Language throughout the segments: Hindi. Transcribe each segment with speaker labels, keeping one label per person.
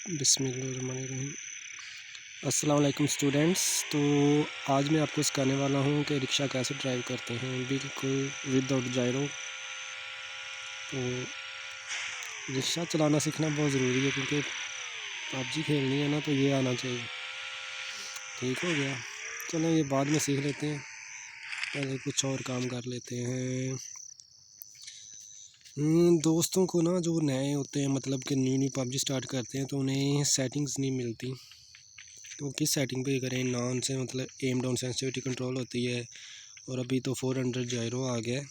Speaker 1: बिस्मिल्लाहिर्रहमानिर्रहीम। अस्सलाम वालेकुम स्टूडेंट्स। तो आज मैं आपको सिखाने वाला हूँ कि रिक्शा कैसे ड्राइव करते हैं बिल्कुल विदाउट जायरो। तो रिक्शा चलाना सीखना बहुत ज़रूरी है क्योंकि पबजी खेलनी है ना, तो ये आना चाहिए। ठीक हो गया, चलो ये बाद में सीख लेते हैं, पहले कुछ और काम कर लेते हैं। दोस्तों को ना, जो नए होते हैं, मतलब कि न्यू पबजी स्टार्ट करते हैं, तो उन्हें सेटिंग्स नहीं मिलती। तो किस सेटिंग पे करें? नॉन से मतलब एम डाउन सेंसिटिविटी कंट्रोल होती है, और अभी तो 400 जायरो आ गया है।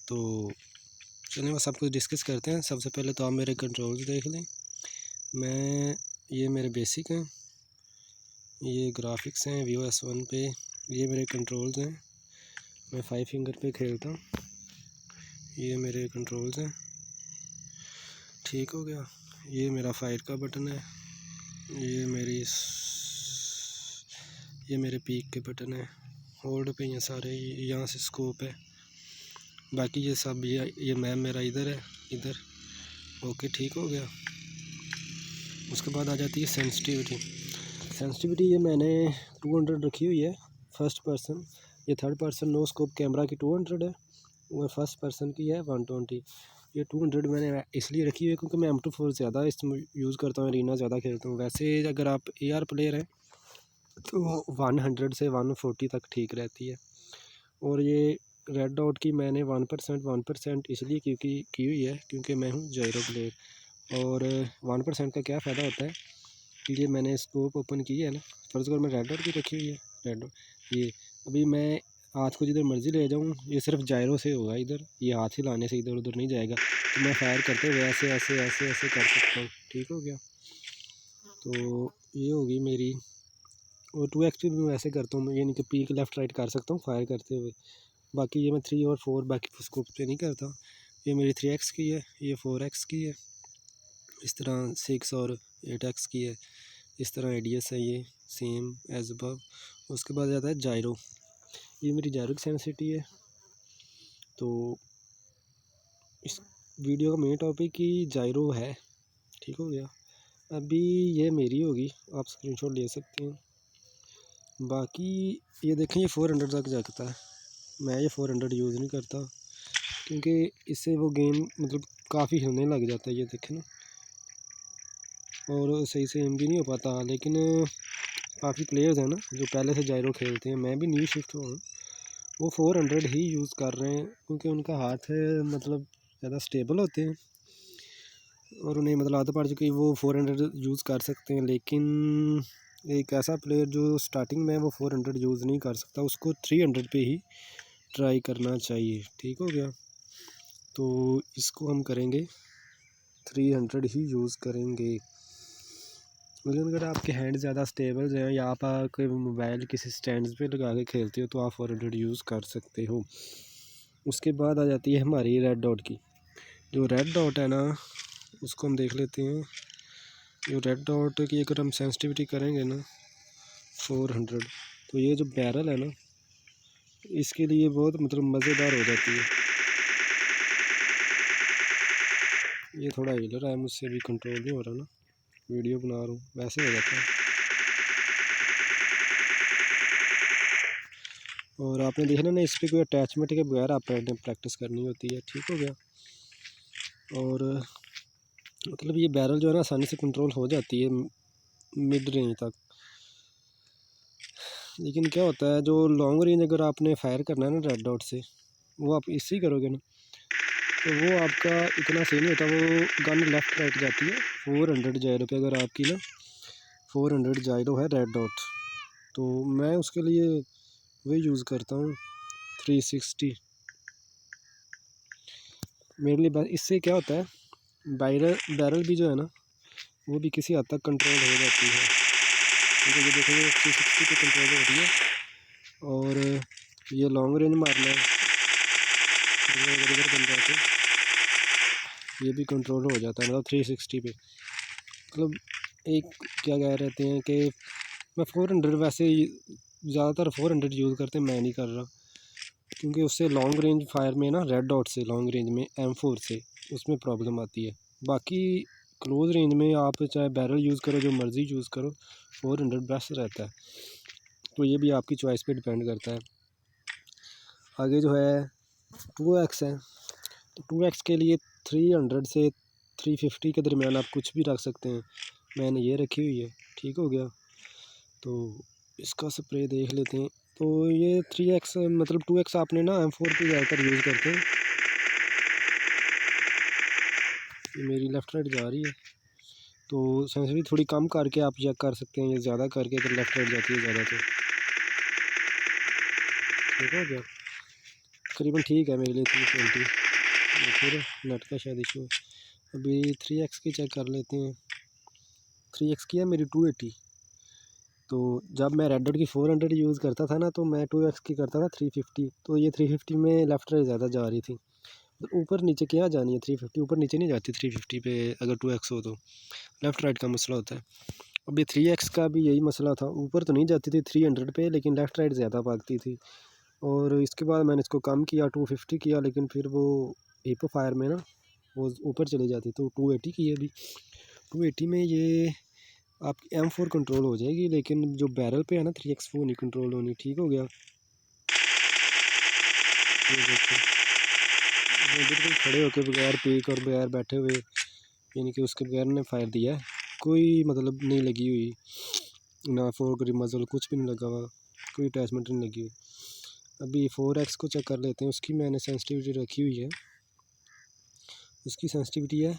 Speaker 1: तो चलिए वो सब कुछ डिस्कस करते हैं। सबसे पहले तो आप मेरे कंट्रोल्स देख लें। ये मेरे बेसिक हैं, ये ग्राफिक्स हैं VOS1 पे, ये मेरे कंट्रोल्स हैं। मैं 5 फिंगर पे खेलता हूँ, ये मेरे कंट्रोल्स हैं। ठीक हो गया, ये मेरा फायर का बटन है, ये मेरे पीक के बटन है, होल्ड पे ये सारे, यहाँ से स्कोप है, बाकी ये सब ये मैम मेरा इधर है, इधर। ओके, ठीक हो गया। उसके बाद आ जाती है सेंसिटिविटी ये मैंने 200 रखी हुई है फर्स्ट पर्सन। ये third person no scope camera की 200 है, और फर्स्ट पर्सन की है 120। ये 200 मैंने इसलिए रखी हुई है क्योंकि मैं M24 ज़्यादा यूज़ करता हूँ, रीना ज़्यादा खेलता हूँ। वैसे अगर आप AR प्लेयर हैं तो 100 से 140 तक ठीक रहती है। और ये रेड डॉट की मैंने 1% इसलिए क्योंकि की हुई है क्योंकि मैं हूँ जायरो प्लेयर। और 1% का क्या फ़ायदा होता है कि ये मैंने स्कोप ओपन की है ना, फर्स्ट करो मैं रेड डॉट की रखी हुई है, रेड डॉट ये। अभी मैं हाथ को जिधर मर्ज़ी ले जाऊँ, ये सिर्फ जायरो से होगा, इधर ये हाथ हिलाने से इधर उधर नहीं जाएगा। तो मैं फायर करते हुए ऐसे ऐसे ऐसे ऐसे कर सकता हूँ। ठीक हो गया, तो ये होगी मेरी। और 2x भी मैं ऐसे करता हूँ, यानी कि पीक लेफ़्ट राइट कर सकता हूँ फायर करते हुए। बाकी ये मैं 3 और 4 बाकी स्कोप पे नहीं करता। ये मेरी 3x की है, ये 4x की है, इस तरह 6 और 8x की है, इस तरह ADS है, ये सेम एज अबव। उसके बाद आता है जायरो, ये मेरी जायरो की सेंसिटिविटी है। तो इस वीडियो का मेन टॉपिक ही जायरो है। ठीक हो गया, अभी ये मेरी होगी, आप स्क्रीनशॉट ले सकते हैं। बाकी ये देखें, ये 400 तक जाता है। मैं ये 400 यूज़ नहीं करता क्योंकि इससे वो गेम मतलब काफ़ी हिलने लग जाता है, ये देखें ना, और सही से एम भी नहीं हो पाता। लेकिन काफ़ी प्लेयर्स हैं ना जो पहले से जायरो खेलते हैं, मैं भी न्यू शिफ्ट हुआ हूँ, वो 400 ही यूज़ कर रहे हैं क्योंकि उनका हाथ मतलब ज़्यादा स्टेबल होते हैं और उन्हें मतलब आदत पड़ चुकी है, वो 400 यूज़ कर सकते हैं। लेकिन एक ऐसा प्लेयर जो स्टार्टिंग में वो 400 यूज़ नहीं कर सकता, उसको 300 पे ही ट्राई करना चाहिए। ठीक हो गया, तो इसको हम करेंगे 300 ही यूज़ करेंगे। लेकिन अगर आपके हैंड ज़्यादा स्टेबल हैं या आप कोई मोबाइल किसी स्टैंड पे लगा के खेलते हो तो आप 400 यूज़ कर सकते हो। उसके बाद आ जाती है हमारी रेड डॉट की। जो रेड डॉट है ना, उसको हम देख लेते हैं। जो रेड डॉट की अगर हम सेंसिटिविटी करेंगे ना 400, तो ये जो बैरल है ना, इसके लिए बहुत मतलब मज़ेदार हो जाती है। ये थोड़ा हिल रहा है, मुझसे भी कंट्रोल नहीं हो रहा ना, वीडियो बना रहा हूँ, वैसे हो जाता है। और आपने देखना ना, इस पर कोई अटैचमेंट के बगैर आप प्रैक्टिस करनी होती है। ठीक हो गया, और मतलब ये बैरल जो है ना आसानी से कंट्रोल हो जाती है मिड रेंज तक। लेकिन क्या होता है, जो लॉन्ग रेंज अगर आपने फायर करना है ना रेड डॉट से, वो आप इससे ही करोगे ना, तो वो आपका इतना सही नहीं होता, वो गन लेफ़्ट राइट जाती है। 400 जायरो पे अगर आपकी ना 400 जायरो है रेड डॉट, तो मैं उसके लिए वही यूज़ करता हूँ 360 मेरे लिए। बस इससे क्या होता है, बैरल भी जो है ना वो भी किसी हद तक कंट्रोल हो जाती है। ठीक है, ये देखेंगे 360 पे कंट्रोल हो रही है। और ये लॉन्ग रेंज मारना है, इधर बन जाते ये भी कंट्रोल हो जाता है, मतलब 360 पे। मतलब एक क्या कह रहते हैं कि मैं 400 वैसे ज़्यादातर 400 यूज़ करते हैं, मैं नहीं कर रहा क्योंकि उससे लॉन्ग रेंज फायर में ना रेड डॉट से लॉन्ग रेंज में M4 से उसमें प्रॉब्लम आती है। बाकी क्लोज रेंज में आप चाहे बैरल यूज़ करो, जो मर्ज़ी यूज़ करो, 400 बेस्ट रहता है। तो ये भी आपकी चॉइस पे डिपेंड करता है। आगे जो है 2x है, तो 2x के लिए 300 से 350 के दरमियान आप कुछ भी रख सकते हैं। मैंने ये रखी हुई है, ठीक हो गया। तो इसका स्प्रे देख लेते हैं। तो ये 3x मतलब 2x आपने ना M4 पे ज़्यादातर यूज़ करते हैं। ये मेरी लेफ़्ट राइट जा रही है, तो सेंसिटिविटी थोड़ी कम करके आप चेक कर सकते हैं, ये ज़्यादा करके तो लेफ़्ट राइट जाती है ज़्यादा। तो ठीक हो गया, तकरीबन ठीक है मेरे लिए 320। फिर नेट का शायद इशू। अभी 3x की चेक कर लेते हैं। 3x की है मेरी 280। तो जब मैं रेड डॉट की 400 यूज़ करता था ना, तो मैं 2x की करता था 350। तो ये 350 में लेफ़्ट राइट ज़्यादा जा रही थी। तो ऊपर नीचे क्या जानी है, 350 ऊपर नीचे नहीं जाती 350 पे। अगर 2x हो तो लेफ़्ट राइट का मसला होता है। अभी 3x का भी यही मसला था, ऊपर तो नहीं जाती थी 300 पे, लेकिन लेफ़्ट राइट ज़्यादा भागती थी। और इसके बाद मैंने इसको कम किया, 250 किया, लेकिन फिर वो हिप फायर में ना वो ऊपर चली जाती। तो 280 की है अभी। 280 में ये आपकी M4 कंट्रोल हो जाएगी, लेकिन जो बैरल पे है ना 3x वो नहीं कंट्रोल होनी। ठीक हो गया, ये देखो वो बिल्कुल खड़े होकर बगैर पीक और बगैर बैठे हुए, यानी कि उसके बगैर ने फायर दिया है, कोई मतलब नहीं लगी हुई ना, फोर ग्रिप मजल कुछ भी नहीं लगा हुआ, कोई अटैचमेंट नहीं लगी हुई। अभी 4x को चेक कर लेते हैं। उसकी मैंने सेंसिटिविटी रखी हुई है, उसकी सेंसिटिविटी है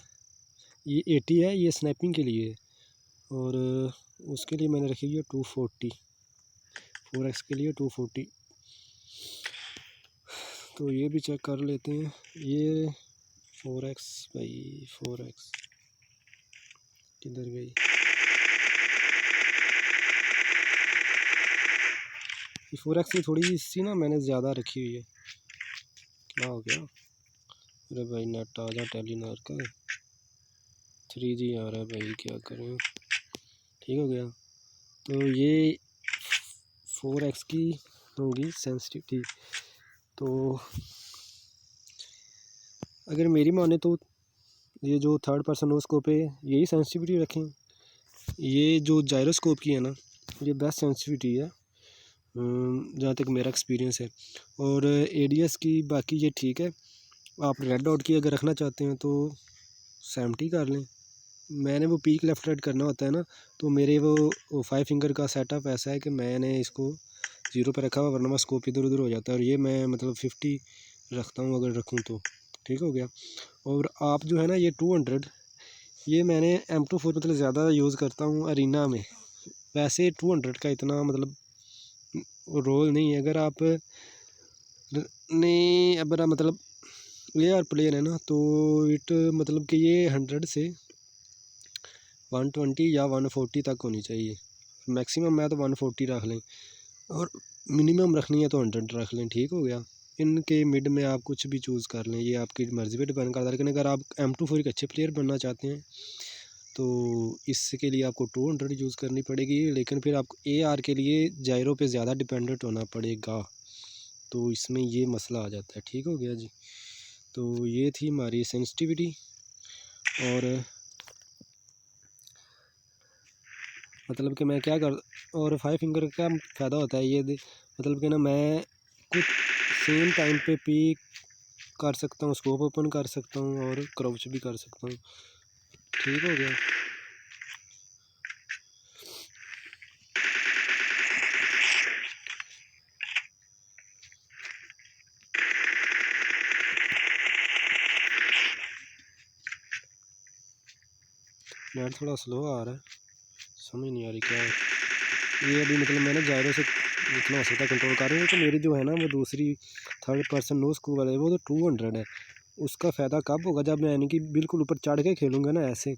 Speaker 1: ये 80 है, ये स्नैपिंग के लिए है। और उसके लिए मैंने रखी हुई है 240, 4x के लिए 240। तो ये भी चेक कर लेते हैं। ये 4x भाई, 4x किधर गई? ये 4x की थोड़ी सी ना मैंने ज़्यादा रखी हुई है। क्या हो गया? अरे भाई नेट आ जा टेलीनॉर का, 3G आ रहा है भाई, क्या करें। ठीक हो गया। तो ये 4x की होगी सेंसिटिविटी। तो अगर मेरी माने तो ये जो थर्ड पर्सन नोस्कोप है यही सेंसिटिविटी रखें। ये जो जायरोस्कोप की है ना, ये बेस्ट सेंसिटिविटी है जहाँ तक मेरा एक्सपीरियंस है। और ADS की बाकी ये ठीक है। आप रेड डॉट की अगर रखना चाहते हैं तो 70 कर लें। मैंने वो पीक लेफ़्ट राइट करना होता है ना, तो मेरे वो 5 फिंगर का सेटअप ऐसा है कि मैंने इसको 0 पे रखा हुआ, वरना स्कोप इधर उधर हो जाता है। और ये मैं मतलब 50 रखता हूँ अगर रखूँ तो। ठीक हो गया। और आप जो है ना ये 200, ये मैंने M24 मतलब ज़्यादा यूज़ करता हूँ अरीना में। वैसे 200 का इतना मतलब रोल नहीं है। अगर आप नहीं अगर मतलब AR प्लेयर है ना, तो इट मतलब कि ये 100 से 120 या 140 तक होनी चाहिए। मैक्सिमम मैं तो 140 रख लें, और मिनिमम रखनी है तो 100 रख लें। ठीक हो गया। इनके मिड में आप कुछ भी चूज़ कर लें, ये आपकी मर्ज़ी पे डिपेंड करता है। लेकिन अगर आप M24 के अच्छे प्लेयर बनना चाहते हैं तो इसके लिए आपको 200 यूज़ करनी पड़ेगी। लेकिन फिर आपको AR के लिए जायरो पे ज़्यादा डिपेंडेंट होना पड़ेगा, तो इसमें ये मसला आ जाता है। ठीक हो गया जी। तो ये थी हमारी सेंसिटिविटी। और मतलब कि मैं क्या कर, और 5 फिंगर का फ़ायदा होता है ये मतलब कि ना मैं कुछ सेम टाइम पे पीक कर सकता हूँ, स्कोप ओपन कर सकता हूँ और क्राउच भी कर सकता हूँ। ठीक हो गया। नेट थोड़ा स्लो आ रहा है, समझ नहीं आ रही क्या है। ये अभी मतलब मैंने जायरो से जितना हो सकता कंट्रोल कर रही हूँ। तो मेरी जो है ना वो दूसरी थर्ड पर्सन नो स्कोप वाला है, वो तो 200 है। उसका फ़ायदा कब होगा, जब मैं यानी कि बिल्कुल ऊपर चढ़ के खेलूँगा ना ऐसे,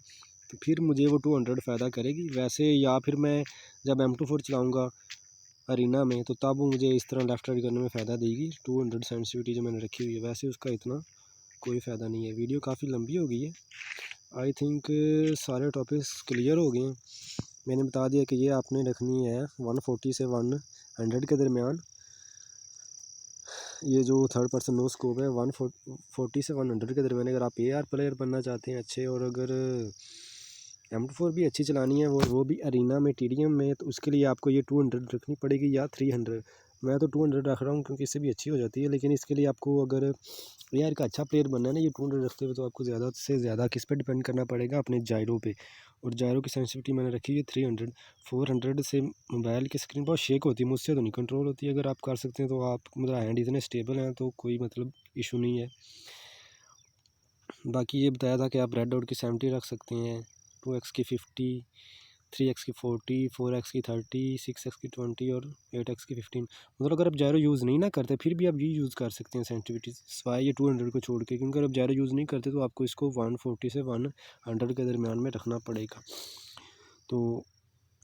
Speaker 1: तो फिर मुझे वो 200 फ़ायदा करेगी। वैसे या फिर मैं जब M24 चलाऊँगा अरीना में, तो तब वो मुझे इस तरह लेफ़्ट राइट करने में फ़ायदा देगी। 200 सेंसिटिविटी जो मैंने रखी हुई है, वैसे उसका इतना कोई फ़ायदा नहीं है। वीडियो काफ़ी लंबी हो गई है। आई थिंक सारे टॉपिक्स क्लियर हो गए हैं। मैंने बता दिया कि ये आपने रखनी है 140 से 100 के दरमियान। ये जो थर्ड पर्सन नो स्कोप है 140 से 100 के दरमियान। अगर आप AR प्लेयर बनना चाहते हैं अच्छे, और अगर M24 भी अच्छी चलानी है, वो भी अरीना में TDM में, तो उसके लिए आपको ये 200 रखनी पड़ेगी या 300। मैं तो 200 रख रहा हूँ क्योंकि इससे भी अच्छी हो जाती है, लेकिन इसके लिए आपको अगर यार का अच्छा प्लेयर बनना है ना, ये 200 रखते हुए, तो आपको ज़्यादा से ज़्यादा किस पे डिपेंड करना पड़ेगा, अपने जायरो पे। और जायरो की सेंसिटिविटी मैंने रखी है 300। 400 से मोबाइल की स्क्रीन बहुत शेक होती है, मुझसे तो नहीं कंट्रोल होती है। अगर आप कर सकते हैं तो आप, मतलब हैंड इतने स्टेबल हैं तो कोई मतलब इशू नहीं है। बाकी ये बताया था कि आप रेड डॉट की 70 रख सकते हैं, 2x की 50, 3x की 40, 4x की 30, 6x की 20 और 8x की 15। मतलब अगर आप जायरो यूज़ नहीं ना करते फिर भी आप ये यूज़ कर सकते हैं सेंसिटिविटी सिवाय ये 200 को छोड़ के, क्योंकि अगर आप जायरो यूज़ नहीं करते तो आपको इसको 140 से 100 के दरमियान में रखना पड़ेगा। तो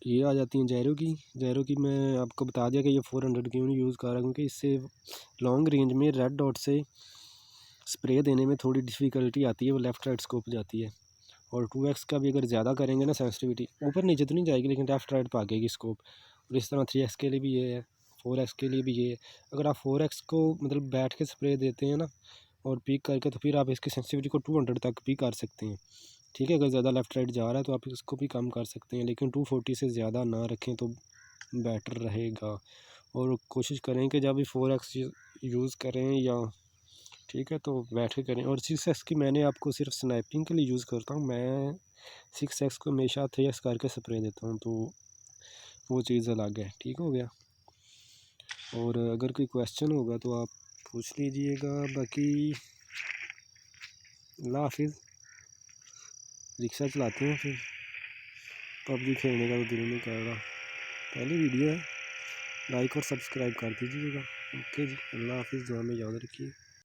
Speaker 1: ये आ जाती हैं जायरो की मैं आपको बता दिया कि ये 400 क्यों नहीं यूज़ कर रहा, क्योंकि इससे लॉन्ग रेंज में रेड डॉट से स्प्रे देने में थोड़ी डिफ़िकल्टी आती है, वो लेफ़्ट राइट स्कोप जाती है। और 2x का भी अगर ज़्यादा करेंगे ना सेंसिटिविटी, ऊपर नीचे तो नहीं जाएगी लेकिन लेफ़्ट राइट भागेगी स्कोप। और इस तरह 3x के लिए भी ये है, 4x के लिए भी ये है। अगर आप 4x को मतलब बैठ के स्प्रे देते हैं ना और पीक करके, तो फिर आप इसकी सेंसिटिविटी को 200 तक भी कर सकते हैं। ठीक है, अगर ज़्यादा लेफ़्ट राइट जा रहा है तो आप इसको भी कम कर सकते हैं, लेकिन 240 से ज़्यादा ना रखें तो बेटर रहेगा। और कोशिश करें कि जब भी 4x यूज़ करें या, ठीक है, तो बैठ के करें। और 6x की मैंने आपको सिर्फ स्नाइपिंग के लिए यूज़ करता हूँ, मैं 6x को हमेशा 3x करके स्प्रे देता हूँ, तो वो चीज़ अलग है। ठीक हो गया। और अगर कोई क्वेश्चन होगा तो आप पूछ लीजिएगा। बाकी अल्लाह हाफिज़। रिक्शा चलाते हैं फिर, पबजी खेलने का तो दिल नहीं कर रहा। पहली वीडियो है, लाइक और सब्सक्राइब कर दीजिएगा। ओके जी, अल्लाह हाफिज़, दुआ में याद रखिए।